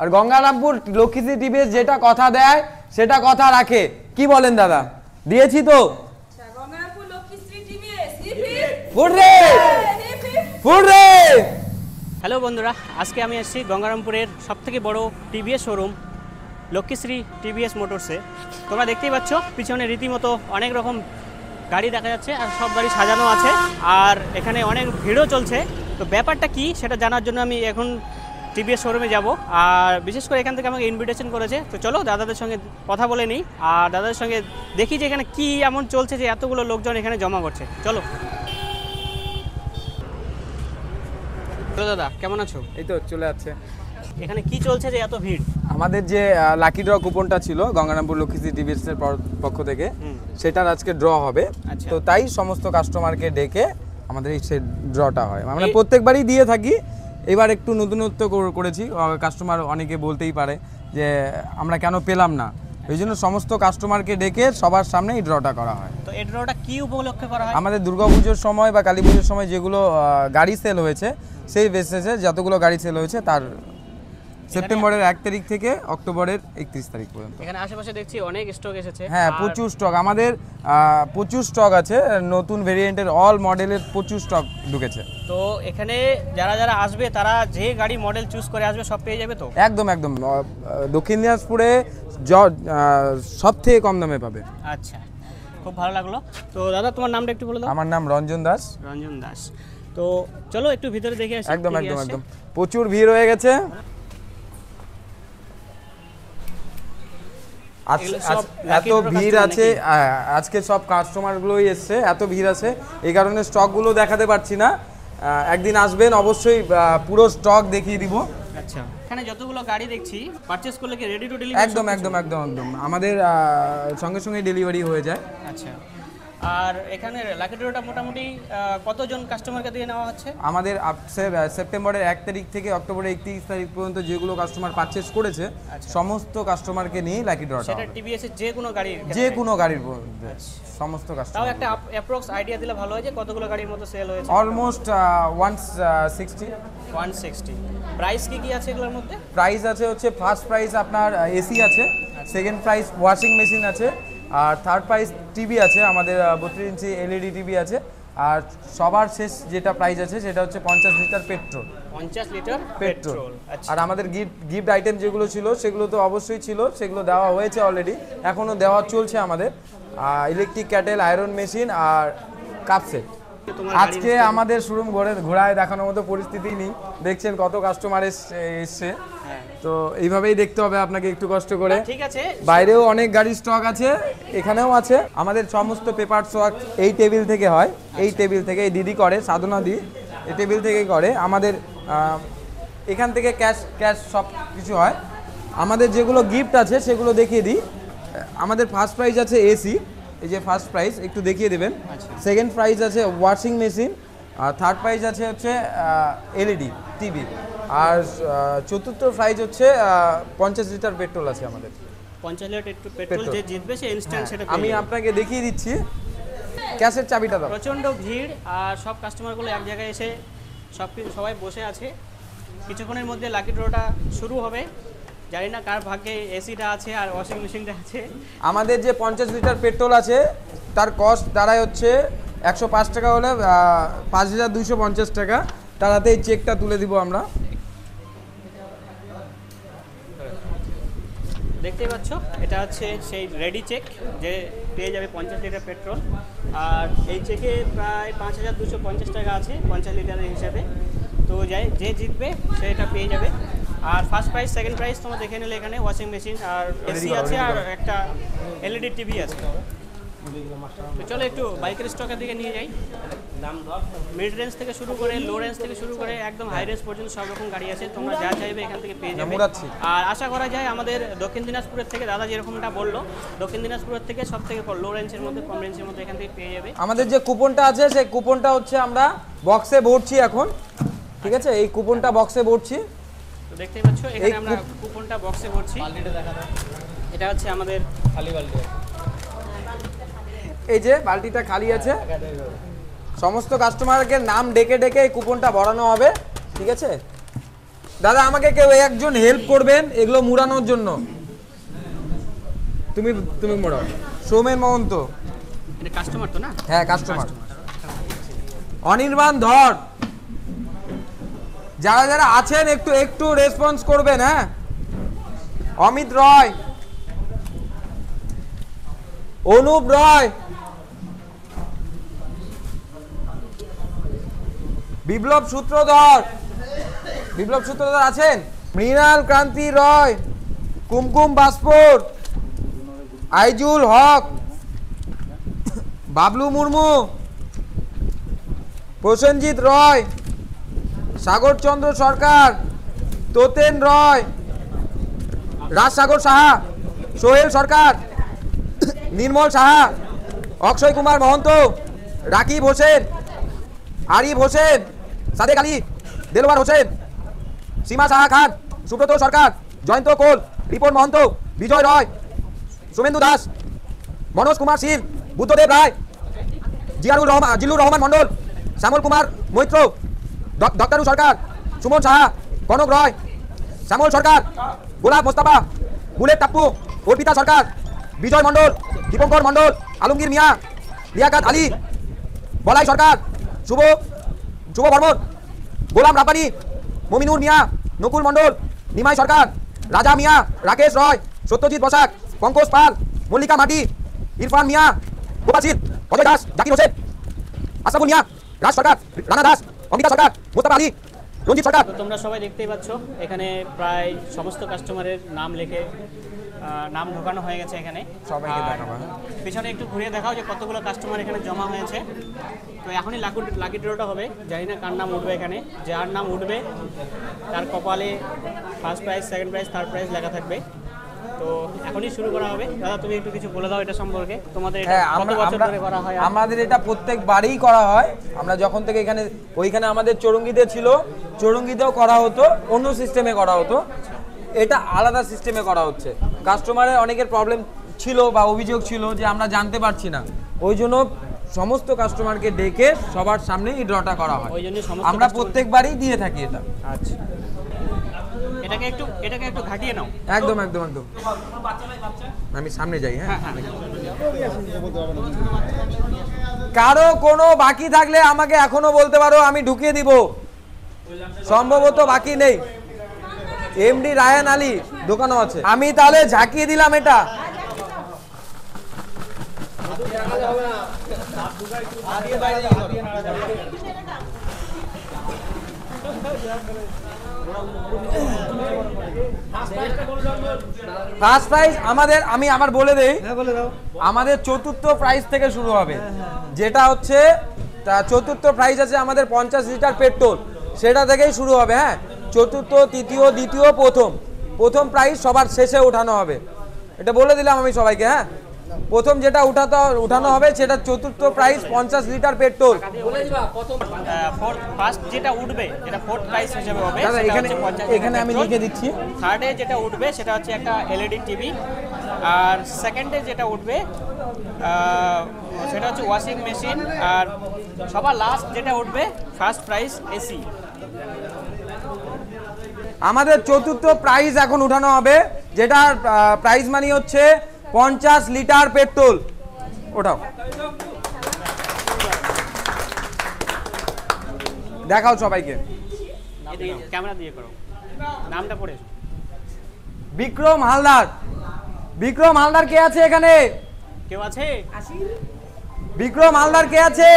আর Gangarampur Lakshmishree TVS যেটা কথা দেয় সেটা কথা রাখে। কি বলেন দাদা? দিয়েছি তো। গঙ্গারামপুর লক্ষ্মীশ্রী টিভিএস হ্যালো বন্ধুরা, আজকে আমি আসছি গঙ্গারামপুরের সবথেকে বড় টিভিএস শোরুম লক্ষ্মীশ্রী টিভিএস মোটরসে। তোমরা দেখতেই পাচ্ছ পিছনে রীতিমতো অনেক রকম গাড়ি দেখা যাচ্ছে আর সব গাড়ি সাজানো আছে আর এখানে অনেক ভিড়ও চলছে। তো ব্যাপারটা কি সেটা জানার জন্য আমি এখন টিভিএস শোরুমে যাব। আর বিশেষ করে এখান থেকে আমাকে ইনভিটেশন করেছে। তো চলো দাদাদের সঙ্গে কথা বলে নিই আর দাদাদের সঙ্গে দেখি যে এখানে কি এমন চলছে যে এতগুলো লোকজন এখানে জমা করছে। চলো দাদা, কেমন আছো? এই তো চলে যাচ্ছে। এখানে কি চলছে যে এত ভিড়? আমাদের যে লাকি ড্র কুপনটা ছিল গঙ্গারামপুর লক্ষ্মীশ্রী টিভিএস এর পক্ষ থেকে, সেটার আজকে ড্র হবে। তো তাই সমস্ত কাস্টমারকে ডেকে আমাদের এই সেই ড্রটা হয়। আমরা প্রত্যেকবারই দিয়ে থাকি, এবার একটু নতুনত্ব করেছি। কাস্টমার অনেকে বলতেই পারে যে আমরা কেন পেলাম না, এই জন্য সমস্ত কাস্টমারকে ডেকে সবার সামনে এই ড্রটা করা হয়। তো এই ড্রটা কি উপলক্ষে করা হয়? আমাদের দুর্গাপুজোর সময় বা কালী পুজোর সময় যেগুলো গাড়ি সেল হয়েছে, সেই বেসিসে যতগুলো গাড়ি সেল হয়েছে তার সেপ্টেম্বরের 1 তারিখ থেকে অক্টোবরের 31 তারিখ পর্যন্ত। এখানে আশেপাশে দেখছি অনেক স্টক এসেছে। হ্যাঁ, প্রচুর স্টক। আমাদের প্রচুর স্টক আছে, নতুন ভেরিয়েন্টের অল মডেলের প্রচুর স্টক ঢুকেছে। তো এখানে যারা যারা আসবে তারা যে গাড়ি মডেল চুজ করে আসবে সব পেয়ে যাবে তো? একদম একদম। দক্ষিণ দিনাজপুরে সব থেকে কম দামে পাবে। আচ্ছা, খুব ভালো লাগলো। তো দাদা, তোমার নামটা একটু বলে দাও। আমার নাম রঞ্জন দাস। রঞ্জন দাস। তো চলো একটু ভিতরে দেখে আসি। একদম একদম একদম। প্রচুর ভিড় হয়ে গেছে। এত ভিড় আছে, আজকে সব কাস্টমারগুলোই এসছে, এত ভিড় আছে এই কারণে স্টকগুলো দেখাতে পারছি না। একদিন আসবেন অবশ্যই, পুরো স্টক দেখিয়ে দিব। আচ্ছা, এখানে যতগুলো গাড়ি দেখছি পারচেজ করলে কি রেডি টু ডেলিভারি? একদম একদম একদম একদম, আমাদের সঙ্গে সঙ্গে ডেলিভারি হয়ে যায়। আচ্ছা, আর এখানে লাকি ড্রটা মোটামুটি কতজন কাস্টমারকে দিয়ে নেওয়া হচ্ছে? আমাদের সেপ্টেম্বরের 1 তারিখ থেকে অক্টোবরের 31 তারিখ পর্যন্ত যেগুলো কাস্টমার পারচেজ করেছে সমস্ত কাস্টমারকে নিয়ে লাকি ড্রটা। সেটা টিভিএস এর যে কোনো গাড়ির? যে কোনো গাড়ির সমস্ত কাস্টমার। তাও একটা অ্যাপ্রক্স আইডিয়া দিলে ভালো হয় যে কতগুলো গাড়ির মতো সেল হয়েছে। অলমোস্ট 160। প্রাইস কি আছে এগুলোর মধ্যে? প্রাইস আছে হচ্ছে ফার্স্ট প্রাইস আপনার এসি আছে, সেকেন্ড প্রাইস ওয়াশিং মেশিন আছে, আর থার্ড প্রাইস টিভি আছে, আমাদের 32 ইঞ্চি এলইডি টিভি আছে, আর সবার শেষ যেটা প্রাইস আছে সেটা হচ্ছে 50 লিটার পেট্রোল। 50 litre petrol. আর আমাদের গিফট আইটেম যেগুলো ছিল সেগুলো তো অবশ্যই ছিল, সেগুলো দেওয়া হয়েছে অলরেডি, এখনও দেওয়া চলছে আমাদের। ইলেকট্রিক ক্যাটেল, আয়রন মেশিন আর কাপ সেট। আজকে আমাদের শোরুম ঘোরায় দেখানোর মতো পরিস্থিতি নেই, দেখছেন কত কাস্টমার এসছে। তো এইভাবেই দেখতে হবে আপনাকে একটু কষ্ট করে। ঠিক আছে, বাইরেও অনেক গাড়ির স্টক আছে, এখানেও আছে। আমাদের সমস্ত পেপারস ওয়ার্ক এই টেবিল থেকে হয়, এই টেবিল থেকে এই দিদি করে, সাধনা দি এই টেবিল থেকেই করে। আমাদের এখান থেকে ক্যাশ সব কিছু হয়। আমাদের যেগুলো গিফট আছে সেগুলো দেখিয়ে দিই। আমাদের ফার্স্ট প্রাইজ আছে এসি, এই যে ফার্স্ট প্রাইজ একটু দেখিয়ে দেবেন। সেকেন্ড প্রাইজ আছে ওয়াশিং মেশিন, আর থার্ড প্রাইজ আছে হচ্ছে এলইডি টিভি, আর চতুর্থ প্রাইজ হচ্ছে 50 লিটার পেট্রোল আছে আমাদের। 50 লিটার পেট্রোল যে জিতবে সে ইনস্ট্যান্ট সেটা আমি আপনাকে দেখিয়ে দিচ্ছি। ক্যাশের চাবিটা দাও। প্রচণ্ড ভিড় আর সব কাস্টমারগুলো এক জায়গায় এসে সবাই বসে আছে। কিছুক্ষণের মধ্যে লাকি ড্রটা শুরু হবে। জানি না কার ভাগ্যে এসিটা আছে আর ওয়াশিং মেশিনটা আছে। আমাদের যে 50 লিটার পেট্রোল আছে তার কস্ট দাঁড়ায় হচ্ছে 105 টাকা, হলে 5250 টাকা। তার হাতে এই চেকটা তুলে দিব আমরা। দেখতেই পাচ্ছ, এটা হচ্ছে সেই রেডি চেক যে পেয়ে যাবে 50 লিটার পেট্রোল। আর এই চেকে প্রায় 5250 টাকা আছে 50 লিটারের হিসাবে। তো যে জিতবে সেটা পেয়ে যাবে। আর ফার্স্ট প্রাইজ, সেকেন্ড প্রাইজ তোমরা দেখে নিলে এখানে ওয়াশিং মেশিন আর এসি আছে আর একটা এলইডি টিভি আছে। তো চলো একটু বাইকের স্টকের দিকে নিয়ে যাই। মিড রেঞ্জ থেকে শুরু করে, লো রেঞ্জ থেকে শুরু করে একদম হাই রেঞ্জ পর্যন্ত সব রকম গাড়ি আছে, তোমরা যা চাইবে এখান থেকে পেয়ে যাবে। আর আশা করা যায় আমাদের দক্ষিণ দিনাজপুরের থেকে, দাদা যেরকমটা বললো, দক্ষিণ দিনাজপুরের থেকে সব থেকে লো রেঞ্জের মধ্যে, কম রেঞ্জের মধ্যে এখান থেকে পেয়ে যাবে। আমাদের যে কুপনটা আছে সেই কুপনটা হচ্ছে আমরা বক্সে ভরছি এখন, ঠিক আছে? এই কুপনটা বক্সে ভরছি। তো দেখতেই পাচ্ছ এখানে আমরা কুপনটা বক্সে ভরছি। এটা হচ্ছে আমাদের খালি বালতি। এই যে বালতিটা খালি আছে, সমস্ত কাস্টমারকে নাম ডেকে ডেকে এই কুপনটা ভরানো হবে, ঠিক আছে? দাদা আমাকে কেউ একজন হেল্প করবেন এগুলো মুড়ানোর জন্য। তুমি তুমি মোড়াও। সৌমেন মহন্ত। এটা কাস্টমার তো না? হ্যাঁ কাস্টমার। অনির্বাণ ধর। যারা যারা আছেন একটু একটু রেসপন্স করবেন। হ্যাঁ, অমিত রয়, অনুপ রয়, বিপ্লব সূত্রধর। বিপ্লব সূত্রধর আছেন? মৃণাল ক্রান্তি রয়, কুমকুম বাসপুর, আইজুল হক, বাবলু মুর্মু, প্রসেনজিৎ রয়, সাগরচন্দ্র সরকার, তোতেন রয়, রাজসাগর সাহা, সোহেল সরকার, নির্মল সাহা, অক্ষয় কুমার মহন্ত, রাকিব হোসেন, আরিফ হোসেন, সাদেক আলী, দেলওয়ার হোসেন, সীমা সাহা খান, সুব্রত সরকার, জয়ন্ত কোল, রিপন মহন্ত, বিজয় রয়, শুভেন্দু দাস, মনোজ কুমার শীল, বুদ্ধদেব রায়, জিল্লুর রহমান মন্ডল, শ্যামল কুমার মৈত্র, দত্তারু সরকার, সুমন সাহা, কনক রয়, শ্যামল সরকার, গোলাপ মোস্তাফা, বুলেট টাপ্পু, অর্পিতা সরকার, বিজয় মন্ডল, দীপঙ্কর মন্ডল, আলমগীর মিয়া, লিয়াকাত আলী, বলাই সরকার, শুভ বর্মন, গোলাম রাব্বানি, মমিনুর মিয়া, নকুল মন্ডল, নিমাই সরকার, রাজা মিয়া, রাকেশ রয়, সত্যজিৎ বসাক, পঙ্কজ পাল, মল্লিকা মাটি, ইরফান মিয়া, গোপাল শীল, অজয় দাস, জাকির হোসেন, আশরাফুল মিয়া, রাজ সরকার, রানা দাস, অমিতা সরকার, মোস্তাফা আলী, রঞ্জিত সরকার। তোমরা সবাই দেখতেই পাচ্ছ এখানে প্রায় সমস্ত কাস্টমারের নাম লিখে নাম ঢোকানো হয়ে গেছে এখানে। সবাইকে দেখাবো। পিছনে একটু ঘুরিয়ে দেখাও যে কতগুলো কাস্টমার এখানে জমা হয়েছে। তো এখনই লাকি ড্রটা হবে, জানি না কার নাম উঠবে এখানে। যার নাম উঠবে তার কপালে first prize, second prize, third prize লেখা থাকবে। তো এখনই শুরু করা হবে। দাদা তুমি একটু কিছু বলে দাও এটা সম্পর্কে, তোমাদের এটা কত বছর ধরে করা হয়? আমাদের এটা প্রত্যেকবারই করা হয়। আমরা যখন থেকে এখানে, ওইখানে আমাদের চৌরঙ্গিতে ছিল, চৌরঙ্গিতেও করা হতো, অন্য সিস্টেমে করা হতো, এটা আলাদা সিস্টেমে করা হচ্ছে। কাস্টমারের অনেকের প্রবলেম ছিল বা অভিযোগ ছিল যে আমরা জানতে পারছি না, ওই জন্য সমস্ত কাস্টমারকে ডেকে সবার সামনে এই ড্রটা করা হয়। আমরা প্রত্যেকবারই দিয়ে থাকি এটা। আচ্ছা, এটাকে একটু ঘাটিয়ে নাও। একদম একদম একদম। আমি সামনে যাই। হ্যাঁ, কারো কোনো বাকি থাকলে আমাকে এখনো বলতে পারো, আমি ঢুকিয়ে দিব। সম্ভবত বাকি নেই। এমডি রায়ান আলী দোকানও আছে। আমি তাহলে ঝাঁকিয়ে দিলাম এটা। ফার্স্ট প্রাইজ আমাদের, আমি আবার বলে দেই, আমাদের চতুর্থ প্রাইজ থেকে শুরু হবে। যেটা হচ্ছে চতুর্থ প্রাইজ আছে আমাদের 50 লিটার পেট্রোল, সেটা থেকেই শুরু হবে। হ্যাঁ, চতুর্থ, তৃতীয়, দ্বিতীয়, প্রথম প্রাইজ সবার শেষে উঠানো হবে। এটা বলে দিলাম আমি সবাইকে। হ্যাঁ, প্রথম যেটা উঠানো হবে সেটা চতুর্থ প্রাইজ 50 লিটার পেট্রোল। ফার্স্ট যেটা উঠবে এটা ফোর্থ প্রাইজ হিসেবে হবে। এখানে আমি লিখে দিচ্ছি। থার্ডে যেটা উঠবে সেটা হচ্ছে একটা এলইডি টিভি, আর সেকেন্ডে যেটা উঠবে সেটা হচ্ছে ওয়াশিং মেশিন, আর সবার লাস্ট যেটা উঠবে ফার্স্ট প্রাইজ এসি। আমাদের চতুর্থ প্রাইজ এখন উঠানো হবে, যেটার প্রাইজ মানি হচ্ছে 50 লিটার পেট্রোল। ওঠাও, দেখাও সবাইকে। ক্যামেরা দিয়ে করো, নামটা পড়ে। বিক্রম হালদার। বিক্রম হালদার কে আছে এখানে? কেউ আছে? বিক্রম হালদার কে আছে?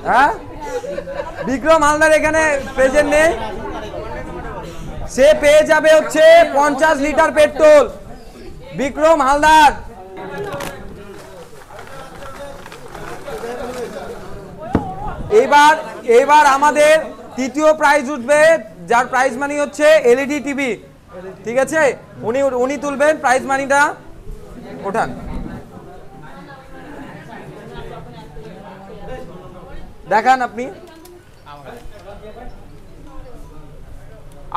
হ্যাঁ, বিক্রম হালদার এখানে প্রেজেন্ট নেই। সে পেয়ে যাবে হচ্ছে 50 লিটার পেট্রোল। বিক্রম হালদার। এবার আমাদের তৃতীয় প্রাইজ উঠবে, যার প্রাইজ মানি হচ্ছে এলইডি টিভি। ঠিক আছে, উনি তুলবেন প্রাইজ মানিটা। ওঠান। দেখান আপনি।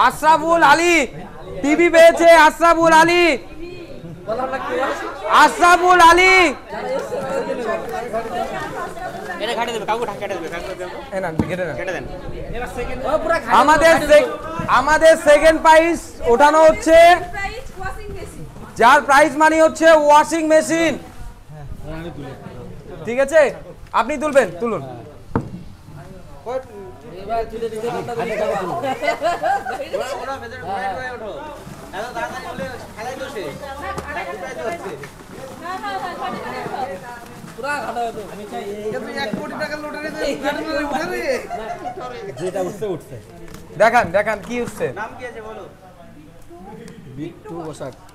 আশরাফুল আলী টিভি পেয়েছে। আশরাফুল আলী, আশরাফুল আলী। এটা ঘাটে দেবে, কাউকে কেটে দেবে, কাউকে দেবে। এই না কেটে দেন। কেটে দেন। আমাদের সেকেন্ড প্রাইস ওঠানো হচ্ছে, প্রাইস ওয়াশিং মেশিন। যার প্রাইস মানি হচ্ছে ওয়াশিং মেশিন। ঠিক আছে, আপনি তুলবেন, তুলুন। দেখান দেখান কি উঠছে। নাম কি আছে বলো?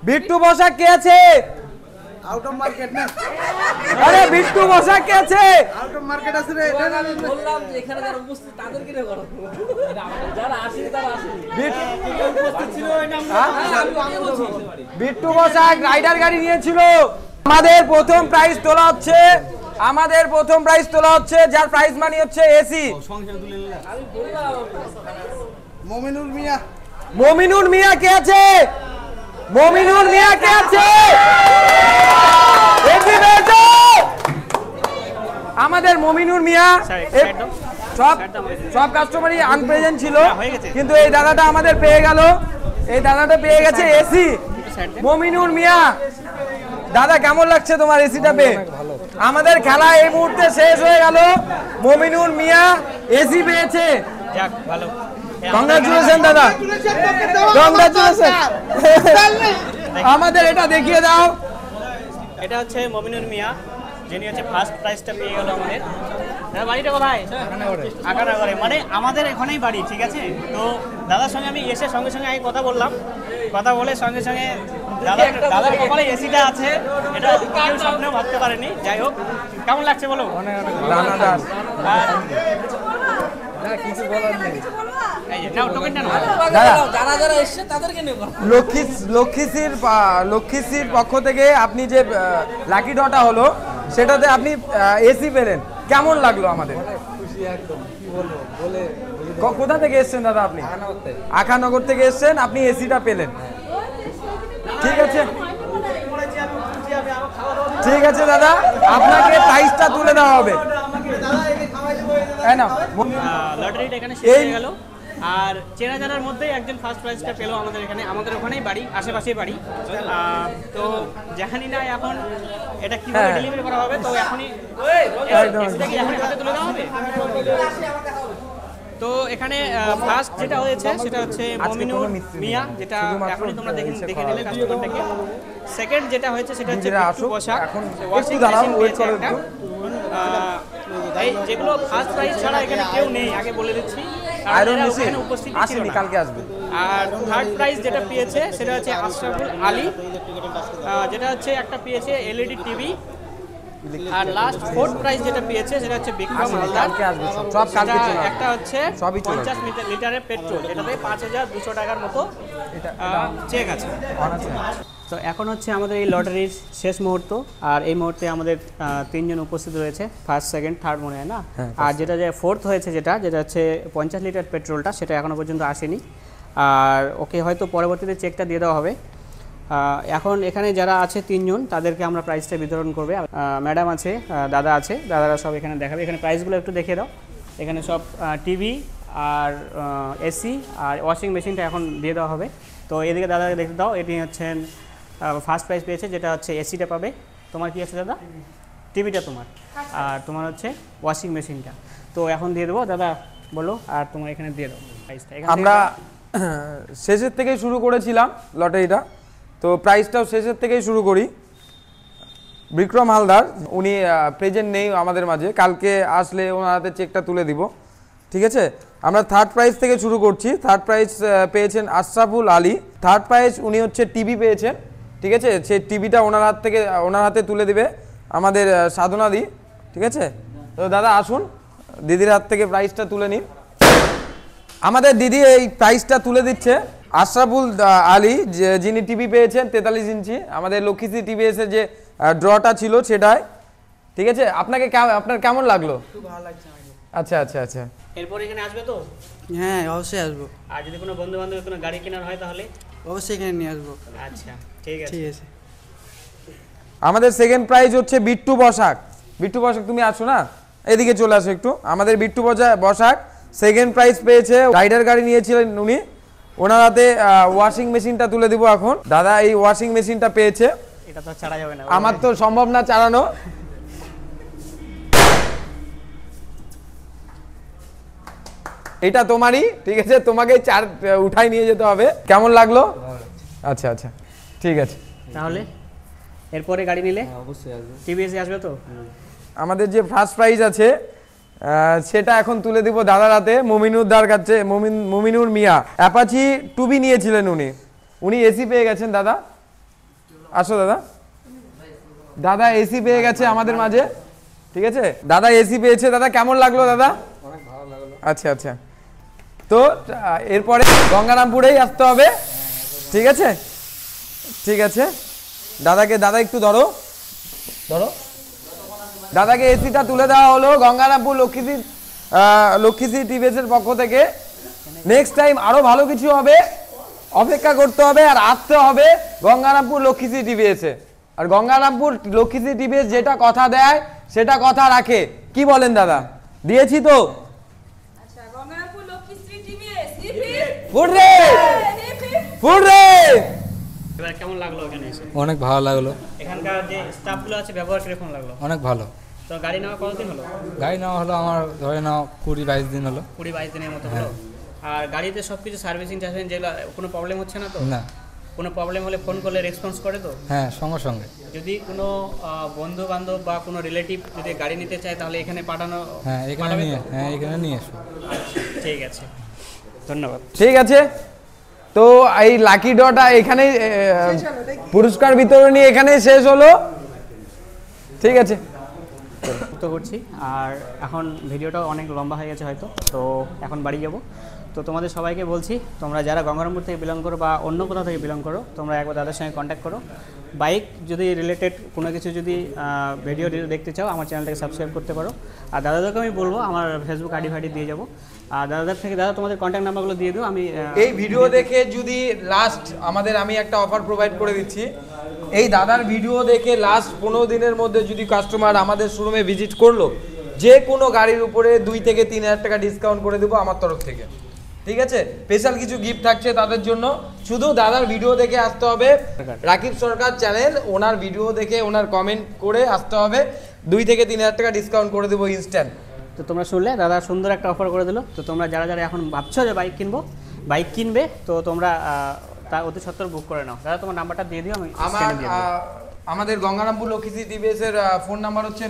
বিট্টু বসাক কে আছে? আউট অফ মার্কেট না, আরে বিট্টু বসাক কে আছে? আউট অফ মার্কেট আছে রে। বললাম যে এখানে যারা উপস্থিত তাদের কিনে করো, যারা আসেনি তারা আসেনি। বিট্টু বসাক রাইডার গাড়ি নিয়েছিল। আমাদের প্রথম প্রাইজ তোলা হচ্ছে, আমাদের প্রথম প্রাইজ তোলা হচ্ছে, যার প্রাইজ মানি হচ্ছে এসি। মমিনুল মিয়া, মমিনুল মিয়া কে আছে? মমিনুল মিয়া কে আছে? এসি পেয়েছে আমাদের মমিনুল মিয়া। সব কাস্টমারই আনপ্রেজেন্ট ছিল, কিন্তু এই দাদাটা আমাদের পেয়ে গেল, এই দাদাটা পেয়ে গেছে এসি। মমিনুল মিয়া, দাদা কেমন লাগছে তোমার এসিটা পেয়ে? আমাদের খেলা এই মুহূর্তে শেষ হয়ে গেল, মমিনুল মিয়া এসি পেয়েছে। যাক ভালো, কংগ্রাচুলেশন দাদা, কংগ্রাচুলেশন। আমাদের এটা দেখিয়ে দাও। এটা হচ্ছে মমিনুল মিয়া, যিনি হচ্ছে ফার্স্ট প্রাইজটা পেয়ে গেল আমাদের। দাদা বাড়িটা কোথায়? আকানাগরে, মানে আমাদের এখানেই বাড়ি। ঠিক আছে, তো দাদার সঙ্গে আমি এসে সঙ্গে সঙ্গে আগে কথা বললাম, কথা বলে সঙ্গে সঙ্গে দাদার কপালে এসিটা আছে, এটা কেউ স্বপ্নেও ভাবতে পারেনি। যাই হোক, কেমন লাগছে বলো? রানাদার কিছু বলার নেই। এই যে নাও টোকেনটা নাও। যারা যারা এসছে তাদেরকে নিয়ে করো। লক্ষ্মীশ্রীর পক্ষ থেকে আপনি যে লাকি ডটা হলো, সেটাতে আপনি এসি পেলেন, কেমন লাগলো? আমাদের খুশি একদম, কি বলবো বলে। কোথা থেকে এসেছেন দাদা? আপনি আখানগর থেকে এসেছেন, আপনি এসিটা পেলেন। ঠিক আছে, ঠিক আছে দাদা, আপনাকে প্রাইসটা তুলে দেওয়া হবে। লটারিটা এখানে শেষ হয়ে গেল, আর চেনা জানার মধ্যেই একজন ফার্স্ট প্রাইজটা পেলো আমাদের এখানে, আমাদের ওখানেই বাড়ি, আশেপাশেই বাড়ি। তো জানি না এখন এটা কিভাবে ডেলিভারি করা হবে, তো এখনই এসিটা কি এখন হাতে তুলে দেওয়া হবে। তো এখানে ফার্স্ট যেটা হয়েছে সেটা হচ্ছে মমিনুল মিয়া, যেটা এখনই তোমরা দেখে নিলে কাস্টমারটাকে। সেকেন্ড যেটা হয়েছে সেটা হচ্ছে বিট্টু বসাক, ওয়াশিং মেশিন পেয়েছে একটা। এই যেগুলো ফার্স্ট প্রাইজ ছাড়া এখানে কেউ নেই, আগে বলে দিচ্ছি, এখানে উপস্থিত ছিল না। কালকে আসবে। আর থার্ড প্রাইজ যেটা পেয়েছে সেটা হচ্ছে আশরাফুল আলী, যেটা হচ্ছে একটা পেয়েছে এলইডি টিভি। আর লাস্ট ফোর্থ প্রাইজ যেটা পেয়েছে সেটা হচ্ছে বিক্রম হালদার, একটা হচ্ছে 50 লিটারের পেট্রোল, এটাতে 5200 টাকার মতো চেক আছে। তো এখন হচ্ছে আমাদের এই লটারির শেষ মুহূর্ত, আর এই মুহূর্তে আমাদের 3 জন উপস্থিত রয়েছে, ফার্স্ট সেকেন্ড থার্ড মনে হয় না। আর যেটা যে ফোর্থ হয়েছে যেটা হচ্ছে 50 লিটার পেট্রোলটা, সেটা এখনও পর্যন্ত আসেনি, আর ওকে হয়তো পরবর্তীতে চেকটা দিয়ে দেওয়া হবে। এখন এখানে যারা আছে 3 জন, তাদেরকে আমরা প্রাইজটা বিতরণ করবে। ম্যাডাম আছে, দাদা আছে, দাদারা সব এখানে দেখাবে। এখানে প্রাইসগুলো একটু দেখিয়ে দাও। এখানে সব টিভি আর এসি আর ওয়াশিং মেশিনটা এখন দিয়ে দেওয়া হবে। তো এদিকে দাদাকে দেখতে দাও, এটি হচ্ছেন ফার্স্ট প্রাইজ পেয়েছে, যেটা হচ্ছে এসিটা পাবে। তোমার কি আছে দাদা? টিভিটা তোমার, আর তোমার হচ্ছে ওয়াশিং মেশিনটা। তো এখন দিয়ে দেবো, দাদা বলো, আর তোমার এখানে দিয়ে দাও প্রাইসটা। আমরা শেষের থেকেই শুরু করেছিলাম লটারিটা, তো প্রাইসটাও শেষের থেকেই শুরু করি। বিক্রম হালদার উনি প্রেজেন্ট নেই আমাদের মাঝে, কালকে আসলে ওনার হাতে চেকটা তুলে দিব। ঠিক আছে, আমরা থার্ড প্রাইজ থেকে শুরু করছি। থার্ড প্রাইজ পেয়েছেন আশরাফুল আলী, থার্ড প্রাইজ উনি হচ্ছে টিভি পেয়েছেন। ঠিক আছে, সেই টিভিটা ওনার হাতে তুলে দিবে আমাদের সাধনা দি। ঠিক আছে, তো দাদা আসুন, দিদির হাত থেকে প্রাইজটা তুলে নিন। আমাদের দিদি এই প্রাইজটা তুলে দিচ্ছে আশরাফুল আলী, যিনি টিভি পেয়েছেন 43 ইঞ্চি, আমাদের লক্ষ্মীশ্রী টিভিএসের যে ড্রটা ছিল সেটাই। ঠিক আছে, আপনার কেমন লাগলো? খুব ভালো লাগছে আমাকে। আচ্ছা আচ্ছা আচ্ছা, এরপর এখানে আসবে তো? হ্যাঁ অবশ্যই আসবো। আর যদি কোনো বন্ধু বান্ধবের কোনো গাড়ি কেনার হয় তাহলে অবশ্যই এখানে নিয়ে আসবো। আচ্ছা ঠিক আছে, ঠিক আছে। আমাদের সেকেন্ড প্রাইজ হচ্ছে বিট্টু বসাক। বিট্টু বসাক তুমি আছো না? এদিকে চলে আসো একটু। আমাদের বিট্টু বসাক সেকেন্ড প্রাইজ পেয়েছে, রাইডার গাড়ি নিয়েছিলেন উনি। ওনার হাতে ওয়াশিং মেশিনটা তুলে দিব এখন। দাদা এই ওয়াশিং মেশিনটা পেয়েছে, এটা তো ছাড়া যাবে না। আমার তো সম্ভব না চালানো। এটা তোমারই, ঠিক আছে, তোমাকে উঠাই নিয়ে যেতে হবে। কেমন লাগলো? আচ্ছা আচ্ছা ঠিক আছে। তাহলে এরপরে গাড়ি নিলে অবশ্যই আসবে। টিভিএস আসবে তো? আমাদের যে ফার্স্ট প্রাইজ আছে সেটা এখন তুলে দিব দাদার হাতে, মুমিনুরদার কাছে। মুমিনুর মিয়া অ্যাপাচি টুবি নিয়েছিলেন উনি এসি পেয়ে গেছেন। দাদা আসো দাদা। দাদা এসি পেয়ে গেছে আমাদের মাঝে, ঠিক আছে, দাদা এসি পেয়েছে। দাদা কেমন লাগলো দাদা? অনেক ভালো লাগলো। আচ্ছা আচ্ছা, তো এরপরে গঙ্গারামপুরেই আসতে হবে, ঠিক আছে ঠিক আছে। দাদা একটু ধরো দাদাকে এসিটা তুলে দেওয়া হলো গঙ্গারামপুর লক্ষ্মীশ্রী টিভিএস এর পক্ষ থেকে। নেক্সট টাইম আরো ভালো কিছু হবে, অপেক্ষা করতে হবে আর আসতে হবে গঙ্গারামপুর লক্ষ্মীশ্রী টিভিএস এ। আর গঙ্গারামপুর লক্ষ্মীশ্রী টিভিএস যেটা কথা দেয় সেটা কথা রাখে। কি বলেন দাদা? দিয়েছি তো? আচ্ছা, Gangarampur Lakshmishree TVS hip hip ফুট রে হিপ হিপ। ফুট রে। এবার কেমন লাগলো এখানে এসে? অনেক ভালো লাগলো, এখানকার যে স্টাফগুলো আছে ব্যবহার কিরকম লাগলো? অনেক ভালো। তো গাড়ি নেওয়া কতদিন হলো? গাড়ি নেওয়া হলো আমার ধরে নাও 20-22 দিন হলো। 20-22 দিনের মতো হলো। আর গাড়িতে সব কিছু সার্ভিসিং টার্ভিসিং যেগুলো, কোনো প্রবলেম হচ্ছে না তো? না, কোনো প্রবলেম হলে ফোন করলে রেসপন্স করে তো? হ্যাঁ সঙ্গে সঙ্গে। যদি কোনো বন্ধু বান্ধব বা কোনো রিলেটিভ যদি গাড়ি নিতে চায় তাহলে এখানে পাঠানো হ্যাঁ এখানে পাঠাবে নিয়ে তো? এখানে নিয়ে এসো। ঠিক আছে, ধন্যবাদ। ঠিক আছে, তো এই লাকি ডটা এখানে পুরস্কার বিতরণী এখানে শেষ হলো, ঠিক আছে। মুক্ত করছি। আর এখন ভিডিওটাও অনেক লম্বা হয়ে গেছে হয়তো, তো এখন বাড়ি যাব। তো তোমাদের সবাইকে বলছি, তোমরা যারা গঙ্গারামপুর থেকে বিলং করো বা অন্য কোথাও থেকে বিলং করো, তোমরা একবার দাদার সঙ্গে কন্ট্যাক্ট করো। বাইক যদি রিলেটেড কোনো কিছু যদি ভিডিও দেখতে চাও, আমার চ্যানেলটাকে সাবস্ক্রাইব করতে পারো। আর দাদাদেরকে আমি বলবো আমার ফেসবুক আইডি দিয়ে যাবো। আর দাদাদের থেকে দাদা তোমাদের কন্ট্যাক্ট নাম্বারগুলো দিয়ে দিও। আমি এই ভিডিও দেখে যদি লাস্ট আমি একটা অফার প্রোভাইড করে দিচ্ছি। এই দাদার ভিডিও দেখে লাস্ট 15 দিনের মধ্যে যদি কাস্টমার আমাদের শোরুমে ভিজিট করলো, যে কোনো গাড়ির উপরে 2 থেকে 3 হাজার টাকা ডিসকাউন্ট করে দেবো আমার তরফ থেকে, ঠিক আছে। স্পেশাল কিছু গিফট থাকছে তাদের জন্য। শুধু দাদার ভিডিও দেখে আসতে হবে, রাকিব সরকার চ্যানেল, ওনার ভিডিও দেখে ওনার কমেন্ট করে আসতে হবে। 2 থেকে 3 হাজার টাকা ডিসকাউন্ট করে দেবো ইনস্ট্যান্ট। তো তোমরা শুনলে দাদা সুন্দর একটা অফার করে দিল। তো তোমরা যারা যারা এখন ভাবছো যে বাইক কিনবে, তো তোমরা তা অতি সত্বর বুক করে নাও। দাদা তোমার নাম্বারটা দিয়ে দিও, আমি স্ক্রিনে দিয়ে দেবো। আমাদের গঙ্গারামপুর লক্ষ্মীশ্রী টিভিএস এর ফোন নাম্বার হচ্ছে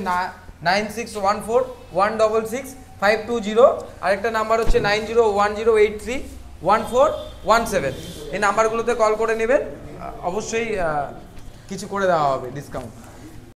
9614165520, আরেকটা নাম্বার হচ্ছে 9010831417। এই নাম্বারগুলোতে কল করে নেবেন, অবশ্যই কিছু করে দেওয়া হবে ডিসকাউন্ট।